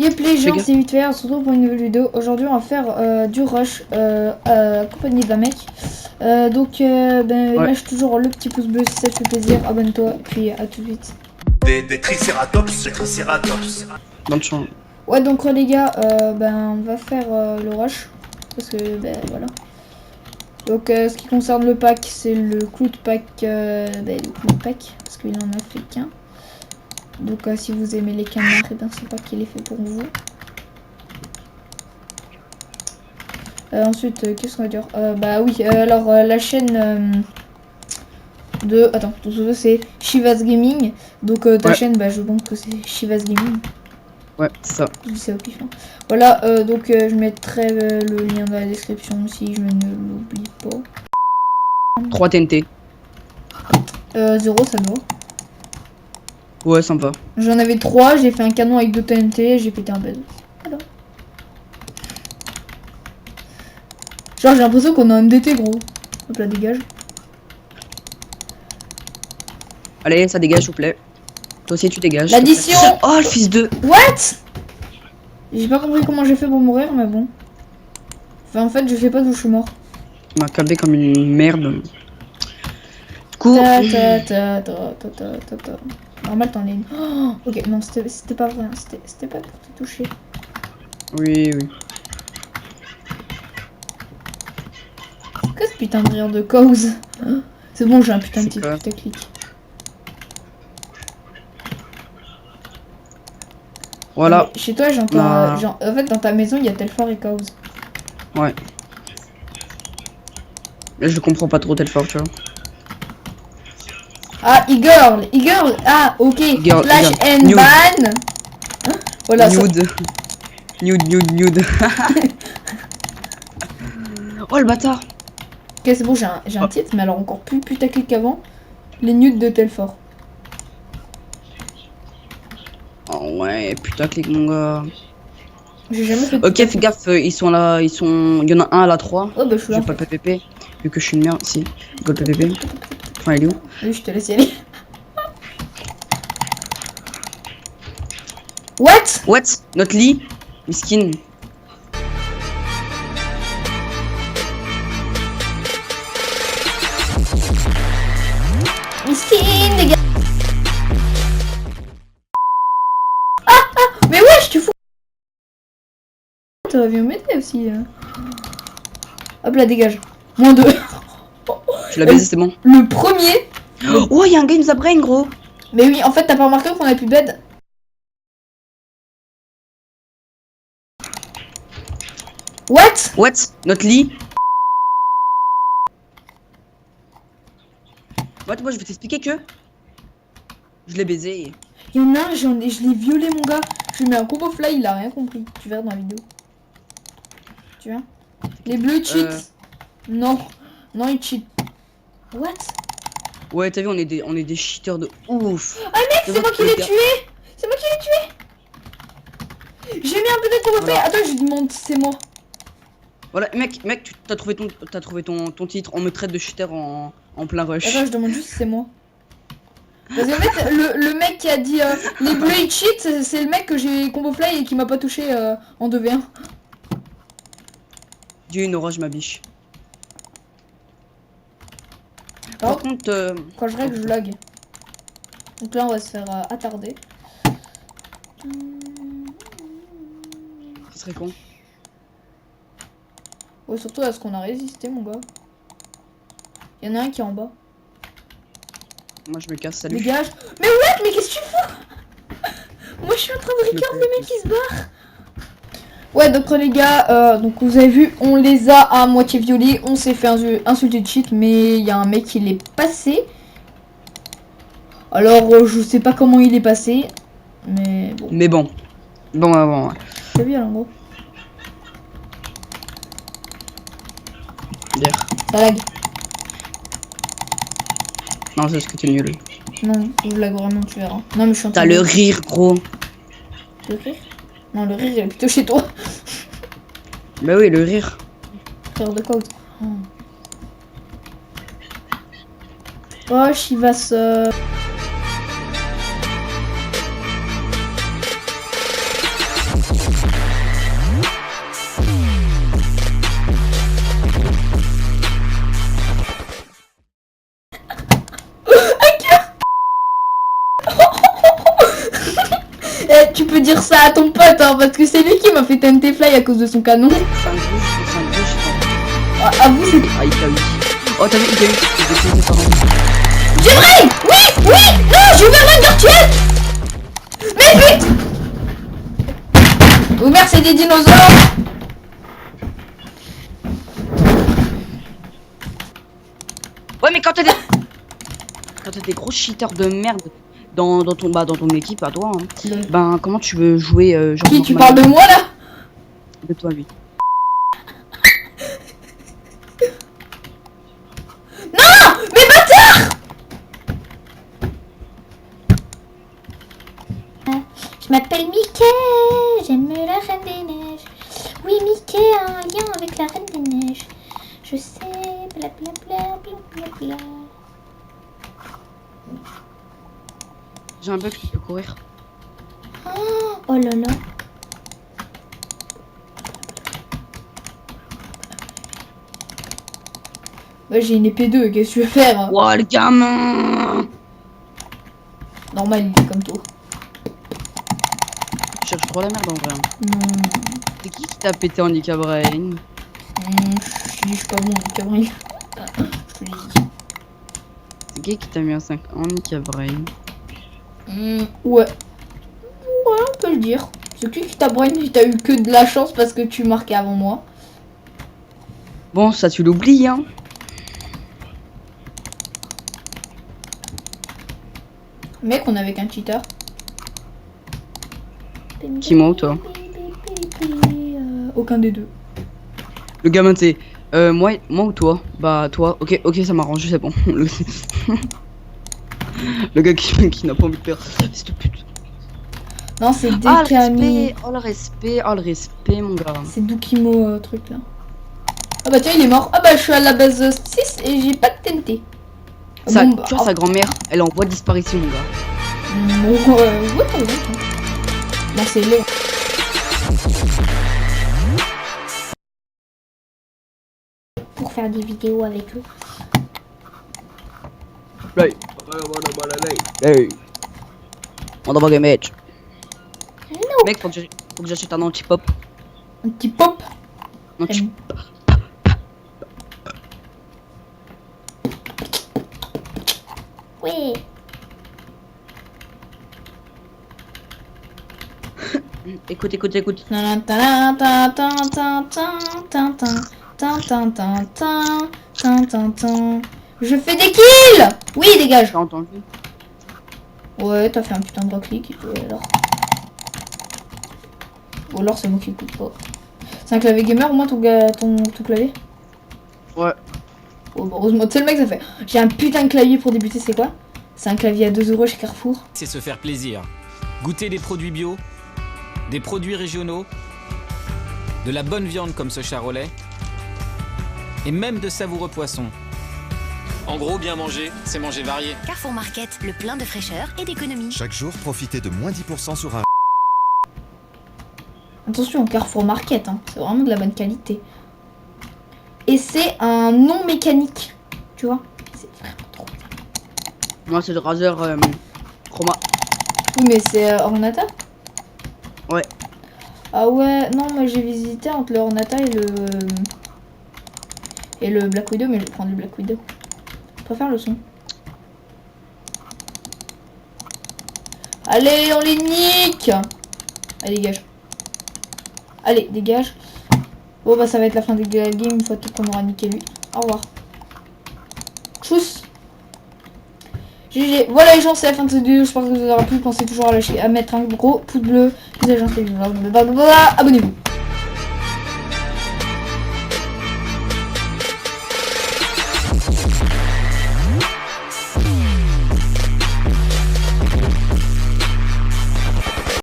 Yep les gens, c'est 8 on se retrouve pour une nouvelle vidéo. Aujourd'hui on va faire du rush accompagné d'un mec. Lâche toujours le petit pouce bleu si ça te fait plaisir, abonne-toi, puis à tout de suite. Des triceratops. Bonne chance. Ouais donc les gars, on va faire le rush. Parce que voilà. Donc ce qui concerne le pack, c'est le cloud pack, parce qu'il en a fait qu'un. Donc si vous aimez les canards, et c'est pas qu'il est fait pour vous. Ensuite, qu'est-ce qu'on va dire? La chaîne de... Attends, c'est Shiva's Gaming. Donc ta chaîne, je pense que c'est Shiva's Gaming. Ouais, c'est ça. Je dis ça au pif. Hein. Voilà, je mettrai le lien dans la description si je ne l'oublie pas. 3 TNT. 0, ça doit. Ouais, sympa. J'en avais 3, j'ai fait un canon avec 2 TNT, j'ai pété un bed. Voilà. Genre, j'ai l'impression qu'on a un DT, gros. Hop là, dégage. Allez, ça dégage, s'il vous plaît. Toi aussi, tu dégages. L'addition. Oh, le fils de... What? J'ai pas compris comment j'ai fait pour mourir, mais bon. Enfin, en fait, je sais pas d'où je suis mort. Il m'a câblé comme une merde. Du coup... Normal, t'en es une. Oh, ok, non, c'était pas vrai. Hein. C'était pas pour te toucher. Oui, oui. Qu'est-ce que ce putain de rire de cause? C'est bon, j'ai un putain de titre putaclic. Voilà. Mais chez toi, j'entends. En fait, dans ta maison, il y a Telfort et cause. Ouais. Là, je comprends pas trop Telfort, tu vois. Ah, e-girl, ah, ok, Girl, slash and nude. ban. Hein, voilà, Nude. Nude. Oh, le bâtard. Ok, c'est bon, j'ai un titre, mais alors encore plus putaclic qu'avant. Les nudes de Telfort. Oh ouais, putain, clique mon gars. J'ai jamais fait de Ok, fais gaffe, ils sont là, il y en a un à la 3. Oh, bah, je suis là. J'ai pas le PPP, vu que je suis une merde, si. Go le PPP. Enfin, il est où? Oui, je te laisse y aller. What? Notre lit? Miskin. Miskin, les gars. Mais wesh, tu fous. Ça va bien m'aider aussi. Hop là, dégage. Moins 2. Tu l'as baisé, c'est bon. Le premier. Oh, il y a un gars, il nous a brain, gros. Mais oui, en fait, t'as pas remarqué qu'on a plus de bed. What? Notre lit? Moi je vais t'expliquer que je l'ai baisé. Il y en a un, je l'ai violé, mon gars. Je lui mets un combo fly, il a rien compris. Tu verras dans la vidéo. Tu vois? Les bleus cheat. Non, ils cheat. What? Ouais, t'as vu, on est des cheaters de ouf. Ah mec, c'est moi qui l'ai tué. C'est moi qui l'ai tué. J'ai mis un peu de combo fly. Attends, je demande, c'est moi. Voilà, mec, tu t'as trouvé ton titre. On me traite de cheater en plein rush. Attends, je demande juste si c'est moi. Parce qu'en fait, le mec qui a dit les bleus ils cheat, c'est le mec que j'ai combo fly et qui m'a pas touché en 2v1. Dieu, une orage, ma biche. Par contre, quand je règle, je lag. Donc là, on va se faire attarder. Ce serait con. Ouais, surtout à ce qu'on a résisté, mon gars. Il y en a un qui est en bas. Moi, je me casse, salut. Dégage. Mais ouais, mais qu'est-ce que tu fous? Moi, je suis en train de regarder le mec qui se barre. Ouais, donc les gars, donc vous avez vu, on les a à moitié violés. On s'est fait insulter de cheat, mais il y a un mec qui l'est passé. Alors, je sais pas comment il est passé, mais bon. Mais bon. Bon. T'as vu, en gros. Dire. Ça lag. Non, c'est parce que t'es nul. Non, je lag vraiment, tu verras. Non, mais je suis en train T'as le rire, gros. Le rire? Non, le rire, il est plutôt chez toi. Bah oui, le rire. Frère de code. Oh, Chivas. alors parce que c'est lui qui m'a fait TNT Fly à cause de son canon. 5 rouges, 5 rouges, À vous, c'est... ah, il t'a eu. Oh, t'as vu, il t'a eu. Il t'a eu, J'ai vrai. Oui, oui. Non, j'ai ouvert l'œil virtuel. Mais putain. Oh merde, c'est des dinosaures. Ouais, mais quand t'as des gros cheaters de merde dans ton équipe à toi, hein, ben comment tu veux jouer genre Qui, tu normal parles de moi là? de toi, lui. Mais bâtard! Je m'appelle Mickey, j'aime la Reine des Neiges. Oui, Mickey a un lien avec la Reine des Neiges. Je sais, blablabla, blablabla. J'ai un bug, je peux courir. Oh là là. Ouais, j'ai une épée 2, qu'est-ce que tu veux faire? Ouah, le gamin! Normal, il est comme toi. Tu cherches trop la merde en vrai. Non. C'est qui t'a pété en Nika Brain? Je suis pas bon, Cabril. Je te l'ai dit. C'est qui t'a mis un 5 en Nika Brain? Ouais. Ouais, on peut le dire. C'est qui t'a brain si t'as eu que de la chance parce que tu marquais avant moi. Bon, ça tu l'oublies, hein. Mec, on est avec un cheater. Qui, moi ou toi? Aucun des deux. Le gamin, t'es. Moi ou toi? Bah, toi. Ok, ça m'arrange, c'est bon. Le gars qui n'a pas envie de perdre. Cette pute. Non, c'est Ah, Dekami. le respect, mon gars. C'est Dukimo truc là. Ah bah tiens, il est mort. Ah bah je suis à la base 6 et j'ai pas de TNT. Ça, Bon, bah, tu vois, sa grand-mère, elle est en voie de disparition, mon gars. Bon, ouais, t'as raison. Non, c'est laid. Pour faire des vidéos avec eux. Hey. On va game match. Hello. Mec, faut que j'achète un anti-pop. Un petit pop. Anti Ouais. Écoute. Je fais des kills. Oui, dégage. T'as entendu? Ouais, t'as fait un putain de droit clic. Alors. Ou alors c'est moi qui écoute pas. C'est un clavier gamer au moins ton clavier? Ouais. Oh, bah, heureusement, tu sais le mec ça fait. J'ai un putain de clavier pour débuter, c'est quoi? C'est un clavier à 2 € chez Carrefour. C'est se faire plaisir. Goûter des produits bio, des produits régionaux, de la bonne viande comme ce charolais, et même de savoureux poissons. En gros, bien manger, c'est manger varié. Carrefour Market, le plein de fraîcheur et d'économie. Chaque jour, profitez de moins 10% sur un... Attention, Carrefour Market, hein. C'est vraiment de la bonne qualité. Et c'est un non mécanique, tu vois. C'est vraiment trop bien. Moi, c'est le Razer Chroma. Oui, mais c'est Ornata? Ouais. Ah ouais, non, moi j'ai visité entre le Ornata et le Black Widow, mais je vais prendre le Black Widow. Je préfère le son. Allez, on les nique! Allez, dégage. Allez, dégage. Bon, bah ça va être la fin de la game une fois qu'on aura niqué lui. Au revoir. Tchuss! GG. Voilà les gens, c'est la fin de cette vidéo. J'espère que vous aurez plu. Pensez toujours à lâcher, à mettre un gros pouce bleu. Abonnez-vous.